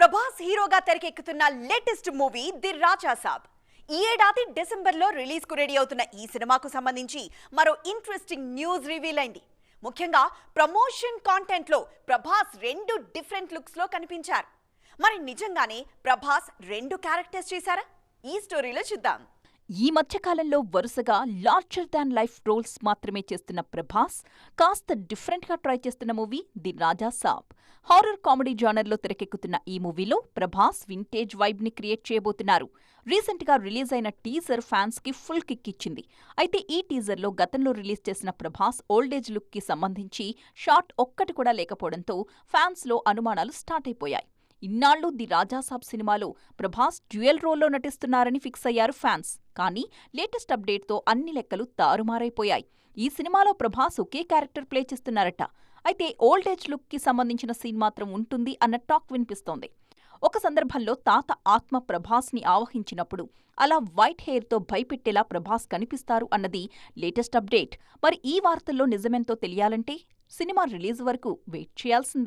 ప్రభాస్ హీరోగా తెరకెక్కుతున్న latest movie the Raja సాబ్. ఈ ఏడాది డిసెంబర్లో రిలీజ్ కు రెడీ అవుతున్న ఈ సినిమాకు సంబంధించి మరో ఇంట్రెస్టింగ్ న్యూస్ రివీల్ అయింది. ముఖ్యంగా ప్రమోషన్ కాంటెంట్ లో ప్రభాస్ రెండు డిఫరెంట్ లుక్స్ లో కనిపించారు. మరి నిజంగానే ప్రభాస్ రెండు క్యారెక్టర్స్ చేశారా? ఈ స్టోరీలో చూద్దాం. ఈ మధ్యకాలంలో వరుసగా లార్జర్ దాన్ లైఫ్ రోల్స్ మాత్రమే చేస్తున్న ప్రభాస్ కాస్త డిఫరెంట్గా ట్రై చేస్తున్న movie the Raja Saab. Horror comedy జానర్లో తెరకెక్కుతున్న ఈ మూవీలో ప్రభాస్ వింటేజ్ వైబ్ ని క్రియేట్ చేయబోతున్నారు. రీసెంట్గా రిలీజ్ అయిన టీజర్ ఫ్యాన్స్ కి ఫుల్ కిక్ ఇచ్చింది. అయితే ఈ టీజర్లో గతంలో రిలీజ్ చేసిన ప్రభాస్ ఓల్డేజ్ లుక్ కి సంబంధించి షాట్ ఒక్కటి కూడా లేకపోవడంతో ఫ్యాన్స్ లో అనుమానాలు స్టార్ట్ అయిపోయాయి. ఇన్నాళ్లు ది రాజాసాబ్ సినిమాలో ప్రభాస్ డ్యూయల్ రోల్లో నటిస్తున్నారని ఫిక్స్ అయ్యారు ఫ్యాన్స్. కానీ లేటెస్ట్ అప్డేట్తో అన్ని లెక్కలు తారుమారైపోయాయి. ఈ సినిమాలో ప్రభాస్ ఒకే క్యారెక్టర్ ప్లే చేస్తున్నారట. అయితే ఓల్డేజ్ లుక్ కి సంబంధించిన సీన్ మాత్రం ఉంటుంది అన్న టాక్ వినిపిస్తోంది. ఒక సందర్భంలో తాత ఆత్మ ప్రభాస్ ని ఆవహించినప్పుడు అలా వైట్ హెయిర్ తో భయపెట్టేలా ప్రభాస్ కనిపిస్తారు అన్నది లేటెస్ట్ అప్డేట్. మరి ఈ వార్తల్లో నిజమెంతో తెలియాలంటే సినిమా రిలీజ్ వరకు వెయిట్ చేయాల్సిందే.